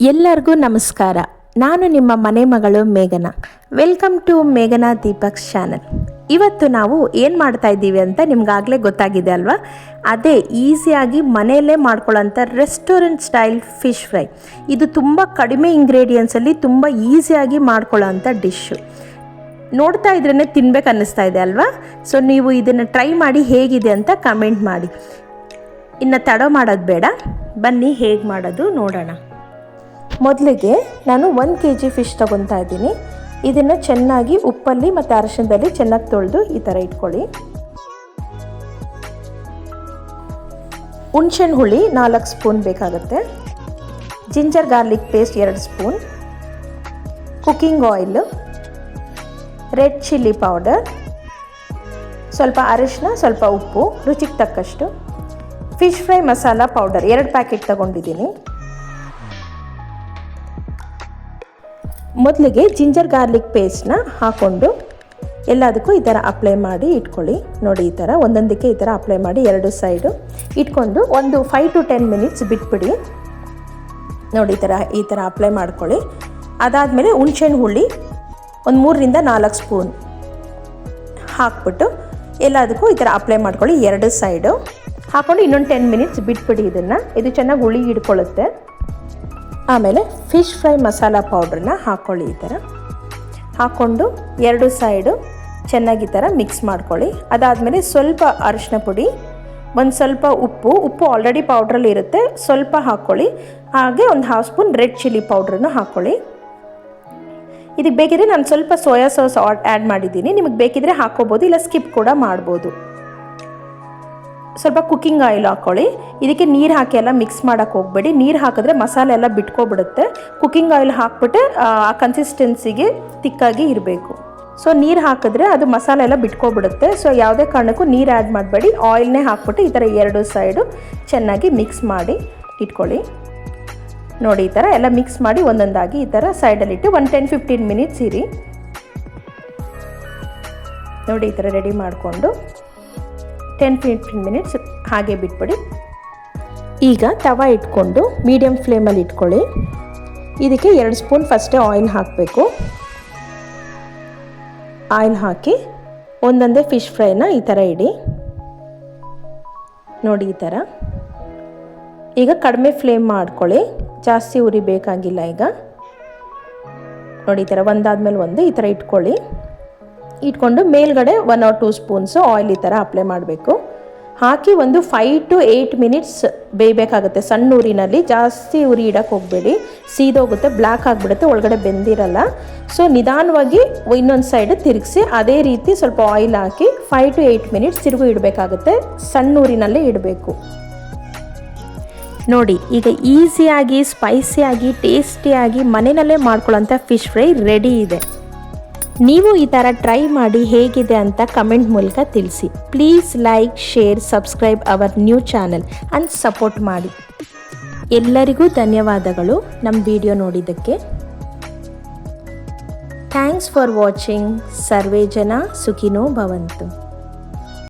ಎಲ್ಲರಿಗೂ ನಮಸ್ಕಾರ. ನಾನು ನಿಮ್ಮ ಮನೆ ಮಗಳು ಮೇಘನಾ. ವೆಲ್ಕಮ್ ಟು ಮೇಘನಾ ದೀಪಕ್ಸ್ ಚಾನಲ್. ಇವತ್ತು ನಾವು ಏನು ಮಾಡ್ತಾ ಇದ್ದೀವಿ ಅಂತ ನಿಮ್ಗಾಗಲೇ ಗೊತ್ತಾಗಿದೆ ಅಲ್ವಾ? ಅದೇ ಈಸಿಯಾಗಿ ಮನೆಯಲ್ಲೇ ಮಾಡ್ಕೊಳ್ಳೋಂಥ ರೆಸ್ಟೋರೆಂಟ್ ಸ್ಟೈಲ್ ಫಿಶ್ ಫ್ರೈ. ಇದು ತುಂಬ ಕಡಿಮೆ ಇಂಗ್ರೀಡಿಯೆಂಟ್ಸಲ್ಲಿ ತುಂಬ ಈಸಿಯಾಗಿ ಮಾಡ್ಕೊಳ್ಳೋಂಥ ಡಿಶ್ಶು. ನೋಡ್ತಾ ಇದ್ರೇ ತಿನ್ಬೇಕು ಅನ್ನಿಸ್ತಾ ಇದೆ ಅಲ್ವಾ? ಸೊ ನೀವು ಇದನ್ನು ಟ್ರೈ ಮಾಡಿ ಹೇಗಿದೆ ಅಂತ ಕಮೆಂಟ್ ಮಾಡಿ. ಇನ್ನು ತಡ ಮಾಡೋದು ಬೇಡ, ಬನ್ನಿ ಹೇಗೆ ಮಾಡೋದು ನೋಡೋಣ. ಮೊದಲಿಗೆ ನಾನು 1 kg ಫಿಶ್ ತೊಗೊತಾ ಇದ್ದೀನಿ. ಇದನ್ನು ಚೆನ್ನಾಗಿ ಉಪ್ಪಲ್ಲಿ ಮತ್ತು ಅರಿಶಿಣದಲ್ಲಿ ಚೆನ್ನಾಗಿ ತೊಳೆದು ಈ ಥರ ಇಟ್ಕೊಳ್ಳಿ. ಹುಣಸೆಹಣ್ಣು ಹುಳಿ 4 ಸ್ಪೂನ್ ಬೇಕಾಗುತ್ತೆ. Ginger garlic paste 2 spoon, cooking oil, red chilli powder, ಸ್ವಲ್ಪ ಅರಿಶಿನ, ಸ್ವಲ್ಪ ಉಪ್ಪು, ರುಚಿಗೆ ತಕ್ಕಷ್ಟು, fish fry masala powder 2 packet ತೊಗೊಂಡಿದ್ದೀನಿ. ಮೊದಲಿಗೆ ಜಿಂಜರ್ ಗಾರ್ಲಿಕ್ ಪೇಸ್ಟ್ನ ಹಾಕ್ಕೊಂಡು ಎಲ್ಲದಕ್ಕೂ ಈ ಥರ ಅಪ್ಲೈ ಮಾಡಿ ಇಟ್ಕೊಳ್ಳಿ. ನೋಡಿ, ಈ ಥರ ಒಂದೊಂದಕ್ಕೆ ಈ ಥರ ಅಪ್ಲೈ ಮಾಡಿ 2 ಸೈಡು ಇಟ್ಕೊಂಡು ಒಂದು 5 to 10 ಮಿನಿಟ್ಸ್ ಬಿಟ್ಬಿಡಿ. ನೋಡಿ, ಈ ಥರ ಅಪ್ಲೈ ಮಾಡ್ಕೊಳ್ಳಿ. ಅದಾದಮೇಲೆ ಹುಣಸೆಹಣ್ಣು ಹುಳಿ ಒಂದು 3ರಿಂದ 4 ಸ್ಪೂನ್ ಹಾಕ್ಬಿಟ್ಟು ಎಲ್ಲದಕ್ಕೂ ಈ ಥರ ಅಪ್ಲೈ ಮಾಡ್ಕೊಳ್ಳಿ. 2 ಸೈಡು ಹಾಕ್ಕೊಂಡು ಇನ್ನೊಂದು 10 ಮಿನಿಟ್ಸ್ ಬಿಟ್ಬಿಡಿ. ಇದು ಚೆನ್ನಾಗಿ ಹುಳಿ ಹಿಡ್ಕೊಳ್ಳುತ್ತೆ. ಆಮೇಲೆ ಫಿಶ್ ಫ್ರೈ ಮಸಾಲ ಪೌಡ್ರನ್ನ ಹಾಕ್ಕೊಳ್ಳಿ. ಈ ಥರ ಹಾಕ್ಕೊಂಡು 2 ಸೈಡು ಚೆನ್ನಾಗಿ ಈ ಥರ ಮಿಕ್ಸ್ ಮಾಡ್ಕೊಳ್ಳಿ. ಅದಾದಮೇಲೆ ಸ್ವಲ್ಪ ಅರಿಶಿನ ಪುಡಿ, ಒಂದು ಸ್ವಲ್ಪ ಉಪ್ಪು ಆಲ್ರೆಡಿ ಪೌಡ್ರಲ್ಲಿ ಇರುತ್ತೆ, ಸ್ವಲ್ಪ ಹಾಕ್ಕೊಳ್ಳಿ. ಹಾಗೆ ಒಂದು 1/2 ಸ್ಪೂನ್ ರೆಡ್ ಚಿಲ್ಲಿ ಪೌಡ್ರನ್ನು ಹಾಕ್ಕೊಳ್ಳಿ. ಇದಕ್ಕೆ ಬೇಕಿದ್ರೆ ನಾನು ಸ್ವಲ್ಪ ಸೋಯಾ ಸಾಸ್ ಆ್ಯಡ್ ಮಾಡಿದ್ದೀನಿ. ನಿಮಗೆ ಬೇಕಿದ್ರೆ ಹಾಕ್ಕೋಬೋದು, ಇಲ್ಲ ಸ್ಕಿಪ್ ಕೂಡ ಮಾಡ್ಬೋದು. ಸ್ವಲ್ಪ ಕುಕ್ಕಿಂಗ್ ಆಯಿಲ್ ಹಾಕ್ಕೊಳ್ಳಿ. ಇದಕ್ಕೆ ನೀರು ಹಾಕಿ ಎಲ್ಲ ಮಿಕ್ಸ್ ಮಾಡೋಕ್ಕೆ ಹೋಗಬೇಡಿ. ನೀರು ಹಾಕಿದ್ರೆ ಮಸಾಲೆ ಎಲ್ಲ ಬಿಟ್ಕೊಬಿಡುತ್ತೆ. ಕುಕ್ಕಿಂಗ್ ಆಯಿಲ್ ಹಾಕ್ಬಿಟ್ಟು ಆ ಕನ್ಸಿಸ್ಟೆನ್ಸಿಗೆ ತಿಕ್ಕಾಗಿ ಇರಬೇಕು. ಸೊ ನೀರು ಹಾಕಿದ್ರೆ ಅದು ಮಸಾಲೆ ಎಲ್ಲ ಬಿಟ್ಕೊಬಿಡುತ್ತೆ. ಸೊ ಯಾವುದೇ ಕಾರಣಕ್ಕೂ ನೀರು ಆ್ಯಡ್ ಮಾಡಬೇಡಿ. ಆಯಿಲ್ನೇ ಹಾಕ್ಬಿಟ್ಟು ಈ ಥರ 2 ಸೈಡು ಚೆನ್ನಾಗಿ ಮಿಕ್ಸ್ ಮಾಡಿ ಇಟ್ಕೊಳ್ಳಿ. ನೋಡಿ, ಈ ಥರ ಎಲ್ಲ ಮಿಕ್ಸ್ ಮಾಡಿ ಒಂದೊಂದಾಗಿ ಈ ಥರ ಸೈಡಲ್ಲಿಟ್ಟು ಒಂದು 10-15 ಮಿನಿಟ್ಸ್ ಇರಿ. ನೋಡಿ, ಈ ಥರ ರೆಡಿ ಮಾಡಿಕೊಂಡು 10-15 ಮಿನಿಟ್ಸ್ ಹಾಗೆ ಬಿಟ್ಬಿಡಿ. ಈಗ ತವ ಇಟ್ಕೊಂಡು ಮೀಡಿಯಮ್ ಫ್ಲೇಮಲ್ಲಿ ಇಟ್ಕೊಳ್ಳಿ. ಇದಕ್ಕೆ 2 ಸ್ಪೂನ್ ಫಸ್ಟೇ ಆಯಿಲ್ ಹಾಕಬೇಕು. ಆಯಿಲ್ ಹಾಕಿ ಒಂದೊಂದೇ ಫಿಶ್ ಫ್ರೈನ ಈ ಥರ ಇಡಿ. ನೋಡಿ, ಈ ಥರ ಈಗ ಕಡಿಮೆ ಫ್ಲೇಮ್ ಮಾಡ್ಕೊಳ್ಳಿ, ಜಾಸ್ತಿ ಉರಿ ಬೇಕಾಗಿಲ್ಲ. ಈಗ ನೋಡಿ, ಈ ಥರ ಒಂದಾದ್ಮೇಲೆ ಒಂದು ಈ ಥರ ಇಟ್ಕೊಂಡು ಮೇಲ್ಗಡೆ 1 or 2 ಸ್ಪೂನ್ಸು ಆಯಿಲ್ ಈ ಥರ ಅಪ್ಲೈ ಮಾಡಬೇಕು. ಹಾಕಿ ಒಂದು 5 to 8 ಮಿನಿಟ್ಸ್ ಬೇಯಬೇಕಾಗುತ್ತೆ ಸಣ್ಣ ಉರಿನಲ್ಲಿ. ಜಾಸ್ತಿ ಉರಿ ಇಡಕ್ಕೆ ಹೋಗಬೇಡಿ, ಸೀದೋಗುತ್ತೆ, ಬ್ಲ್ಯಾಕ್ ಆಗಿಬಿಡುತ್ತೆ, ಒಳಗಡೆ ಬೆಂದಿರಲ್ಲ. ಸೊ ನಿಧಾನವಾಗಿ ಇನ್ನೊಂದು ಸೈಡ್ ತಿರುಗಿಸಿ ಅದೇ ರೀತಿ ಸ್ವಲ್ಪ ಆಯಿಲ್ ಹಾಕಿ 5 to 8 ಮಿನಿಟ್ಸ್ ತಿರುಗು ಇಡಬೇಕಾಗುತ್ತೆ. ಸಣ್ಣ ಊರಿನಲ್ಲೇ ಇಡಬೇಕು. ನೋಡಿ, ಈಗ ಈಸಿಯಾಗಿ ಸ್ಪೈಸಿಯಾಗಿ ಟೇಸ್ಟಿಯಾಗಿ ಮನೆಯಲ್ಲೇ ಮಾಡ್ಕೊಳ್ಳೋಂಥ ಫಿಶ್ ಫ್ರೈ ರೆಡಿ ಇದೆ. ನೀವು ಈ ಥರ ಟ್ರೈ ಮಾಡಿ ಹೇಗಿದೆ ಅಂತ ಕಮೆಂಟ್ ಮೂಲಕ ತಿಳಿಸಿ. Please like, share, subscribe our new channel and support ಮಾಡಿ. ಎಲ್ಲರಿಗೂ ಧನ್ಯವಾದಗಳು ನಮ್ಮ ವಿಡಿಯೋ ನೋಡಿದ್ದಕ್ಕೆ. Thanks for watching. ಸರ್ವೇ ಜನ ಸುಖಿನೋ ಭವಂತು.